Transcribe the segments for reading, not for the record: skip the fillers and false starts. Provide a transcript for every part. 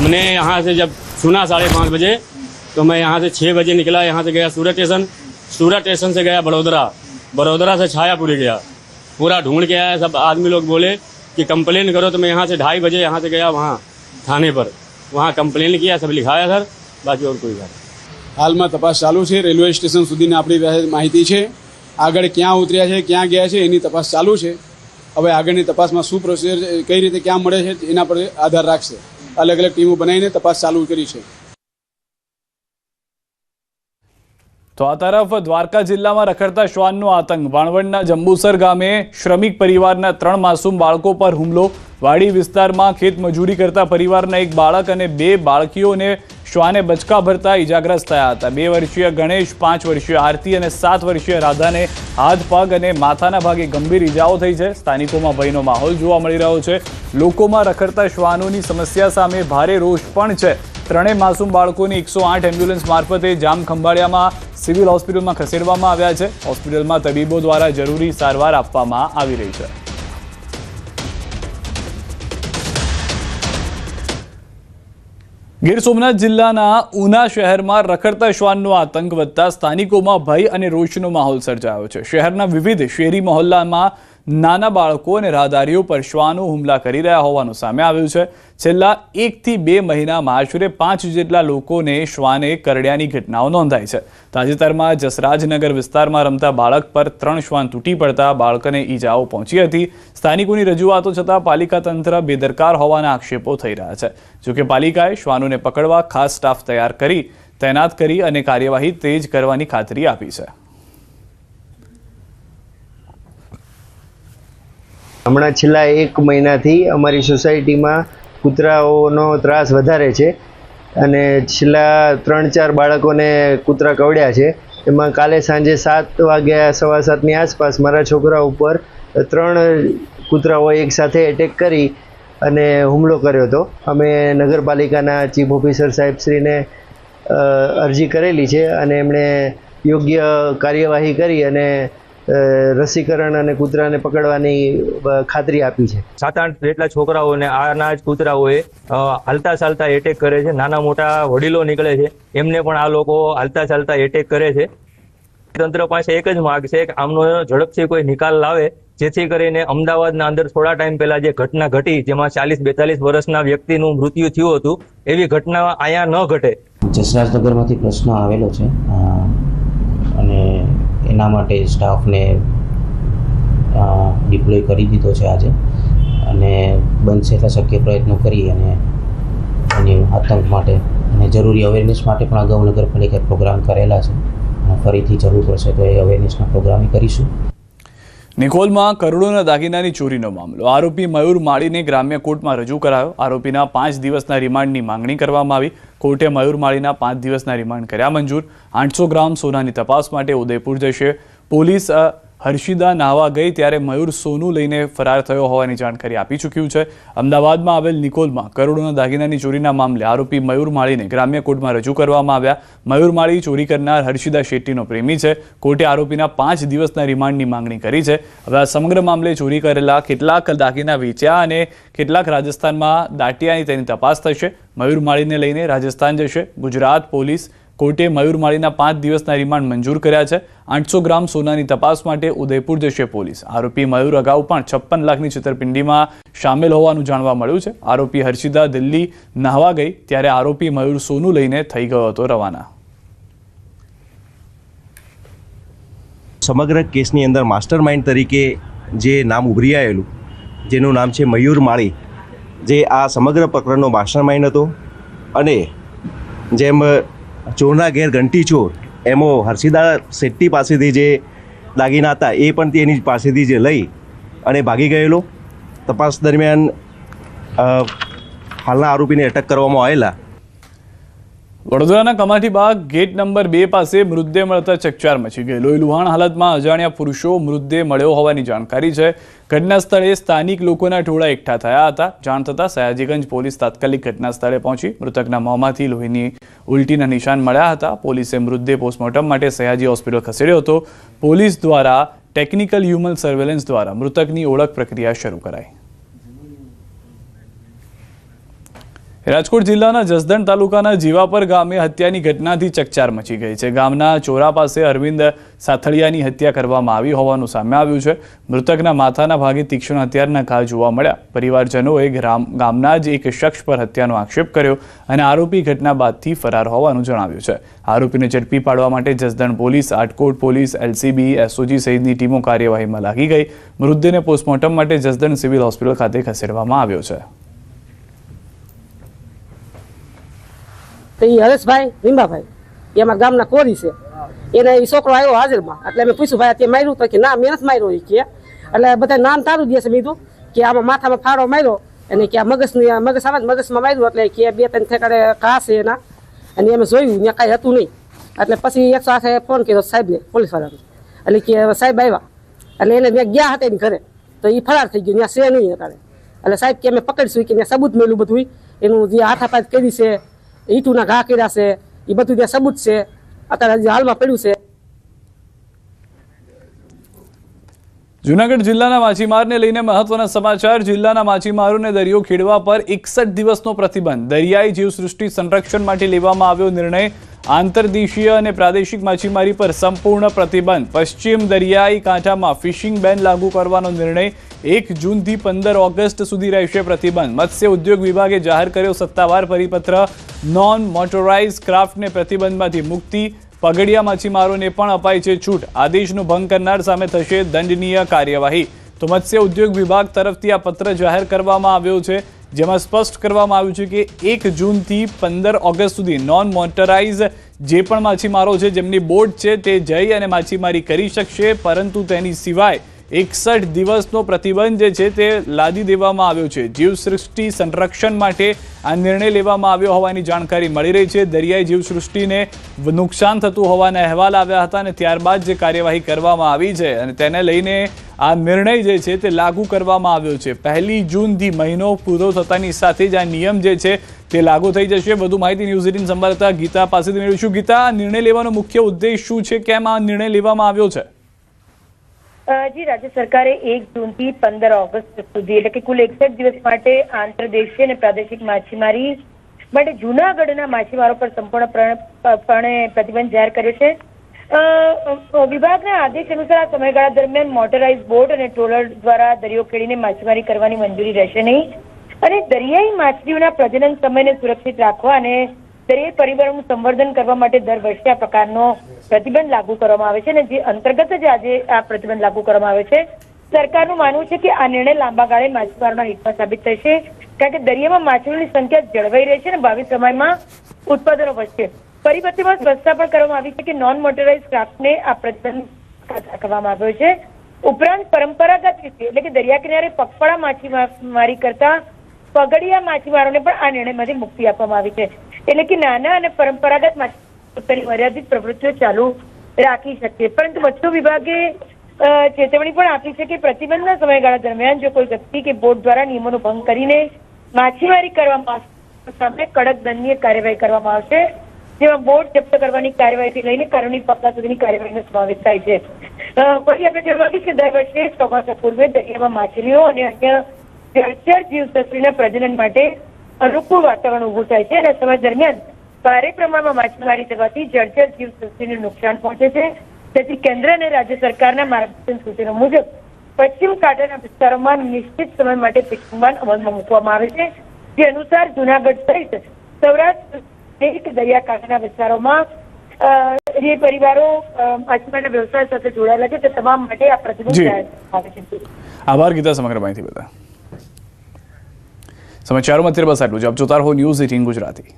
हमने यहाँ से जब सुना 5:30 बजे तो मैं यहाँ से 6 बजे निकला। यहाँ से गया सूरत स्टेशन से गया बड़ोदरा से छायापुरी गया, पूरा ढूंढ के आया। सब आदमी लोग बोले कि कंप्लेन करो, तो मैं यहाँ से 2:30 बजे यहाँ से गया वहाँ थाने पर, वहाँ कंप्लेन किया, सब लिखाया सर, बाकी और कोई बात नहीं। હાલમાં તપાસ ચાલુ છે। રેલવે સ્ટેશન સુધીની આપણી પાસે માહિતી છે। આગળ ક્યાં ઉતર્યા છે, ક્યાં ગયા છે, એની તપાસ ચાલુ છે। હવે આગળની તપાસમાં શું પ્રોસિજર, કઈ રીતે ક્યાં મળે છે, એના પર આધાર રાખશે। અલગ અલગ ટીમો બનાવીને તપાસ ચાલુ કરી છે। તો આ તરફ દ્વારકા જિલ્લામાં રખડતા શ્વાનનો આતંક। વાણવડના જંબુસર ગામે શ્રમિક પરિવારના 3 માસૂમ બાળકો પર હુમલો। વાડી વિસ્તારમાં ખેત મજૂરી કરતા પરિવારના એક બાળક અને 2 બાળકીઓને શ્વાને બચકા ભરતા ઇજાગ્રસ્ત થયા હતા। 2 વર્ષીય ગણેશ, 5 વર્ષીય આરતી અને 7 વર્ષીય રાધાને હાથ, પગ અને માથાના ભાગે ગંભીર ઇજાઓ થઈ છે। સ્થાનિકોમાં ભયનો માહોલ જોવા મળી રહ્યો છે। લોકોમાં રખડતા શ્વાનોની સમસ્યા સામે ભારે રોષ પણ છે। 3 માસૂમ બાળકોને 108 એમ્બ્યુલન્સ મારફતે જામખંભાળિયામાં સિવિલ હોસ્પિટલમાં ખસેડવામાં આવ્યા છે। હોસ્પિટલમાં તબીબો દ્વારા જરૂરી સારવાર આપવામાં આવી રહી છે। ગીર સોમનાથ જિલ્લાના ઉના શહેરમાં રખડતા શ્વાનનો આતંક વધતા સ્થાનિકોમાં ભય અને રોષનો માહોલ સર્જાયો છે। શહેરના વિવિધ શેરી મહોલ્લામાં નાના બાળકો અને રાહદારીઓ પર શ્વાનો હુમલા કરી રહ્યા હોવાનું સામે આવ્યું છે। છેલ્લા 1 થી 2 મહિનામાં આશરે 5 જેટલા લોકોને શ્વાને કરડ્યાની ઘટનાઓ નોંધાઈ છે। તાજેતરમાં જસરાજનગર વિસ્તારમાં રમતા બાળક પર 3 શ્વાન તૂટી પડતા બાળકને ઈજાઓ પહોંચી હતી। સ્થાનિકોની રજૂઆતો છતાં પાલિકા તંત્ર બેદરકાર હોવાના આક્ષેપો થઈ રહ્યા છે। જોકે પાલિકાએ શ્વાનોને પકડવા ખાસ સ્ટાફ તૈનાત કરી અને કાર્યવાહી તેજ કરવાની ખાતરી આપી છે। હમણાં છેલ્લા 1 મહિનાથી અમારી સોસાયટીમાં કૂતરાઓનો ત્રાસ વધારે છે અને છેલ્લા 3-4 બાળકોને કૂતરા કવડ્યા છે। એમાં કાલે સાંજે 7 વાગ્યા 7:15ની આસપાસ મારા છોકરા ઉપર 3 કૂતરાઓએ એકસાથે એટેક કરી અને હુમલો કર્યો હતો। અમે નગરપાલિકાના ચીફ ઓફિસર સાહેબશ્રીને અરજી કરેલી છે અને એમણે યોગ્ય કાર્યવાહી કરી અને રસીકરણ અને કૂતરાને પકડવાની ખાતરી આપી છે। 7-8 જેટલા છોકરાઓને આના જ કૂતરાઓએ હાલતા ચાલતા એટેક કરે છે। નાના મોટા વડીલો નીકળે છે, એમને પણ આ લોકો હાલતા ચાલતા એટેક કરે છે। તંત્ર પાસે એક જ માગ છે કે આમનો ઝડપથી કોઈ નિકાલ લાવે, જેથી કરીને અમદાવાદના અંદર થોડા ટાઈમ પહેલા જે ઘટના ઘટી, જેમાં 40-42 વર્ષના વ્યક્તિનું મૃત્યુ થયું હતું, એવી ઘટના અહીંયા ન ઘટે। જસરાજનગરમાંથી પ્રશ્ન આવેલો છે અને એના માટે સ્ટાફને ડિપ્લોય કરી દીધો છે આજે, અને બનશે એટલા શક્ય પ્રયત્નો કરી અને એની આતંક માટે અને જરૂરી અવેરનેસ માટે પણ અગાઉ નગરપાલિકાએ પ્રોગ્રામ કરેલા છે અને ફરીથી જરૂર પડશે તો એ અવેરનેસના પ્રોગ્રામ કરીશું। નિકોલમાં કરોડોના દાગીનાની ચોરીનો મામલો। આરોપી મયુર માળીને ગ્રામ્ય કોર્ટમાં રજૂ કરાયો। આરોપીના 5 દિવસના રિમાન્ડની માંગણી કરવામાં આવી। કોર્ટે મયુર માળીના 5 દિવસના રિમાન્ડ કર્યા મંજૂર। 800 ગ્રામ સોનાની તપાસ માટે ઉદયપુર જશે। પોલીસ હર્ષિદા નાહવા ગઈ ત્યારે મયુર સોનું લઈને ફરાર થયો હોવાની જાણકારી આપી ચૂક્યું છે। અમદાવાદમાં આવેલ નિકોલમાં કરોડોના દાગીનાની ચોરીના મામલે આરોપી મયુર માળીને ગ્રામ્ય કોર્ટમાં રજૂ કરવામાં આવ્યા। મયુર માળી ચોરી કરનાર હર્ષિદા શેટ્ટીનો પ્રેમી છે। કોર્ટે આરોપીના 5 દિવસના રિમાન્ડની માંગણી કરી છે। હવે આ સમગ્ર મામલે ચોરી કરેલા કેટલાક દાગીના વેચ્યા અને કેટલાક રાજસ્થાનમાં દાટિયાની તેની તપાસ થશે। મયુર માળીને લઈને રાજસ્થાન જશે। ગુજરાત પોલીસ કોર્ટે મયુર માળીના 5 દિવસના રિમાન્ડ મંજૂર કર્યા છે। 800 ગ્રામ સોનાની તપાસ માટે ઉદયપુર જશે પોલીસ। આરોપી મયુર અગાઉ પણ 56 લાખની છેતરપિંડીમાં સામેલ હોવાનું જાણવા મળ્યું છે। આરોપી હર્ષિદા દિલ્હી નાહવા ગઈ ત્યારે આરોપી મયુર સોનું લઈને થઈ ગયો હતો રવાના। સમગ્ર કેસની અંદર માસ્ટર માઇન્ડ તરીકે જે નામ ઉભરી આવેલું, જેનું નામ છે મયુર માળી, જે આ સમગ્ર પ્રકરણનો માસ્ટર માઇન્ડ હતો અને જેમ ચોરના ઘેર ઘંટી ચોર એમો હર્ષિદા શેટ્ટી પાસેથી જે દાગીના હતા એ પણ તેની પાસેથી જે લઈ અને ભાગી ગયેલો। તપાસ દરમિયાન હાલના આરોપીને અટક કરવામાં આવેલા। વડોદરાના કમાટીબાગ ગેટ નંબર 2 પાસે મૃતદેહ મળતા ચકચાર મચી ગઈ। લોહીલુહાણ હાલતમાં અજાણ્યા પુરુષો મૃતદેહ મળ્યો હોવાની જાણકારી છે। ઘટના સ્થળે સ્થાનિક લોકોના ટોળા એકઠા થયા હતા। જાણ થતાં સયાજીગંજ પોલીસ તાત્કાલિક ઘટના સ્થળે પહોંચી મૃતકના મોંમાંથી લોહીની ઉલટીના નિશાન મળ્યા હતા। પોલીસે મૃતદેહ પોસ્ટમોર્ટમ માટે સયાજી હોસ્પિટલ ખસેડ્યો હતો। પોલીસ દ્વારા ટેકનિકલ હ્યુમન સર્વેલન્સ દ્વારા મૃતકની ઓળખ પ્રક્રિયા શરૂ કરાઈ। રાજકોટ જિલ્લાના જસદણ તાલુકાના જીવાપર ગામે હત્યાની ઘટનાથી ચકચાર મચી ગઈ છે. ગામના ચોરા પાસે અરવિંદ સાથળિયાની હત્યા કરવામાં આવી હોવાનું સામે આવ્યું છે. મૃતકના માથાના ભાગે તીક્ષ્ણ હથિયારના ઘા જોવા મળ્યા. પરિવારજનોએ ગામના જ એક શખ્સ પર હત્યાનો આક્ષેપ કર્યો અને આરોપી ઘટના બાદથી ફરાર હોવાનું જણાવ્યું છે. આરોપીને ઝડપી પાડવા માટે Jasdan police, Atkot police, LCB, SOG સહિતની ટીમો કાર્યવાહીમાં લાગી ગઈ. મૃતદેહને પોસ્ટમોર્ટમ માટે જસદણ સિવિલ હોસ્પિટલ ખાતે ખસેડવામાં આવ્યો છે. તો એ હરેશભાઈ રીંબાભાઈ એ અમારા ગામના કોરી છે. એને એ છોકરો આવ્યો હાજરમાં, એટલે અમે પૂછ્યું ભાઈ તે માર્યું તો કે ના મેં નથી માર્યો. એ કે એટલે બધા નામ તારું દે છે. મેં કીધું કે આમાં માથામાં ફાળો માર્યો અને કે આ મગજ આવે મગજમાં માર્યું એટલે કે 2-3 ઠેકાણે ઘા છે એના. અને અમે જોયું ત્યાં કાંઈ હતું નહીં. એટલે પછી 108 ફોન કર્યો સાહેબને, પોલીસવાળાને. એટલે કે સાહેબ આવ્યા એટલે એને મેં ગયા હતા એની ઘરે, તો એ ફરાર થઈ ગયો, ત્યાં છે નહીં અત્યારે. એટલે સાહેબ કે અમે પકડીશું કે ત્યાં સબૂત મેળ્યું બધું એનું જે હાથાપાત કરી છે, ઈટુના ઘા કર્યા છે, એ બધું ત્યાં સબૂત છે, અત્યારે હાલમાં પડ્યું છે. જૂનાગઢ જિલ્લાના માછીમારને લઈને મહત્વના સમાચાર. જિલ્લાના માછીમારોને દરિયો ખેડવા પર 61 દિવસનો પ્રતિબંધ. દરિયાઈ જીવસૃષ્ટિ સંરક્ષણ માટે લેવામાં આવ્યો નિર્ણય. આંતરદેશીય અને પ્રાદેશિક માછીમારી પર સંપૂર્ણ પ્રતિબંધ. પશ્ચિમ દરિયાઈ કાંઠામાં ફિશિંગ બેન લાગુ કરવાનો નિર્ણય. 1 જૂનથી 15 ઓગસ્ટ સુધી રહેશે પ્રતિબંધ. મત્સ્ય ઉદ્યોગ વિભાગે જાહેર કર્યો સત્તાવાર પરિપત્ર. નોન મોટરાઇઝ ક્રાફ્ટને પ્રતિબંધમાંથી મુક્તિ. પગડિયા માછીમારોને પણ અપાઈ છે છૂટ. આદેશનો ભંગ કરનાર સામે થશે દંડનીય કાર્યવાહી. તો મત્સ્ય ઉદ્યોગ વિભાગ તરફથી આ પત્ર જાહેર કરવામાં આવ્યો છે, જેમાં સ્પષ્ટ કરવામાં આવ્યું છે કે 1 જૂનથી 15 ઓગસ્ટ સુધી નોન મોટરાઇઝ જે પણ માછીમારો છે જેમની બોટ છે તે જઈ અને માછીમારી કરી શકશે, પરંતુ તેની સિવાય 61 દિવસનો પ્રતિબંધ જે છે તે લાદી દેવામાં આવ્યો છે. જીવસૃષ્ટિ સંરક્ષણ માટે આ નિર્ણય લેવામાં આવ્યો હોવાની જાણકારી મળી રહી છે. દરિયાઈ જીવસૃષ્ટિને નુકસાન થતું હોવાના અહેવાલ આવ્યા હતા અને ત્યારબાદ જે કાર્યવાહી કરવામાં આવી છે અને તેને લઈને આ નિર્ણય જે છે તે લાગુ કરવામાં આવ્યો છે. 1 જૂનથી મહિનો પૂરો થતાની સાથે જ આ નિયમ જે છે તે લાગુ થઈ જશે. વધુ માહિતી ન્યૂઝ 18 સંવાદદાતા ગીતા પાસેથી મેળવીશું. ગીતા, આ નિર્ણય લેવાનો મુખ્ય ઉદ્દેશ શું છે? કેમ આ નિર્ણય લેવામાં આવ્યો છે? જી, રાજ્ય સરકારે 1 જૂનથી 15 ઓગસ્ટ સુધી એટલે કે કુલ 61 દિવસ માટે આંતરદેશીય અને પ્રાદેશિક માછીમારી માટે જૂનાગઢના માછીમારો પર સંપૂર્ણપણે પ્રતિબંધ જાહેર કર્યો છે. વિભાગના આદેશ અનુસાર આ સમયગાળા દરમિયાન મોટરાઇઝ બોટ અને ટ્રોલર દ્વારા દરિયો ખેડીને માછીમારી કરવાની મંજૂરી રહેશે નહીં. અને દરિયાઈ માછલીઓના પ્રજનન સમયને સુરક્ષિત રાખવા અને દરિયાઈ પરિવારોનું સંવર્ધન કરવા માટે દર વર્ષે આ પ્રકારનો પ્રતિબંધ લાગુ કરવામાં આવે છે. અને જે અંતર્ગત જ આજે આ પ્રતિબંધ લાગુ કરવામાં આવે છે. સરકારનું માનવું છે કે આ નિર્ણય લાંબા ગાળે માછીમારોના હિતમાં સાબિત થશે, કારણ કે દરિયામાં માછલીઓની સંખ્યા જળવાઈ રહે છે અને ભાવિ સમયમાં ઉત્પાદનો વધશે. પરિપત્રમાં સ્પષ્ટતા પણ કરવામાં આવી છે કે નોન મોટરાઇઝ ક્રાફ્ટને આ પ્રતિબંધ કરવામાં આવ્યો છે. ઉપરાંત પરંપરાગત રીતે એટલે કે દરિયા કિનારે પગપાળા માછીમારી કરતા પગડિયા માછીમારોને પણ આ નિર્ણયમાંથી મુક્તિ આપવામાં આવી છે. એટલે કે નાના અને પરંપરાગત માછીમારી મર્યાદિત પ્રવૃત્તિઓ ચાલુ રાખી શકશે. પરંતુ મત્સ્ય વિભાગે ચેતવણી પણ આપી છે કે પ્રતિબંધના સમયગાળા દરમિયાન જો કોઈ વ્યક્તિ કે બોટ દ્વારા નિયમોનો ભંગ કરીને માછીમારી કરવામાં આવશે સામે કડક દંડનીય કાર્યવાહી કરવામાં આવશે, જેમાં બોટ જપ્ત કરવાની કાર્યવાહીથી લઈને કાનૂની પગલા સુધીની કાર્યવાહીનો સમાવેશ થાય છે. પછી આપણે જણાવીએ કે દર વર્ષે ચોમાસા પૂર્વે દરિયામાં માછલીઓ અને અન્ય જળચર જીવસૃષ્ટિના પ્રજનન માટે અનુકૂળ વાતાવરણ ઉભું થાય છે અને સમય દરમિયાન ભારે પ્રમાણમાં માછીમારી થવાથી જળચર જીવસૃષ્ટિને નુકસાન પહોંચે છે. તેથી કેન્દ્ર અને રાજ્ય સરકારના માર્ગદર્શન સૂચનો મુજબ પશ્ચિમ કાંઠાના વિસ્તારોમાં નિશ્ચિત સમય માટે ફિશિંગ બેન અમલમાં મૂકવામાં આવે છે. જે અનુસાર જૂનાગઢ સહિત સૌરાષ્ટ્ર દરિયાકાંઠાના વિસ્તારોમાં જે પરિવારો માછીમારીના વ્યવસાય સાથે જોડાયેલા છે તે તમામ માટે આ પ્રતિબંધ જાહેર કરવામાં આવે છે. આભાર ગીતા, સમગ્ર માહિતી બદલ. સમાચારોમાં અત્યારે બસ આટલું જ. આપ જોતા રહો ન્યૂઝ 18 ગુજરાતી.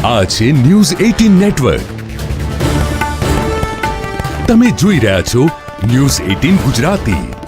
આ છે ન્યૂઝ 18 નેટવર્ક. તમે જોઈ રહ્યા છો ન્યૂઝ 18 ગુજરાતી.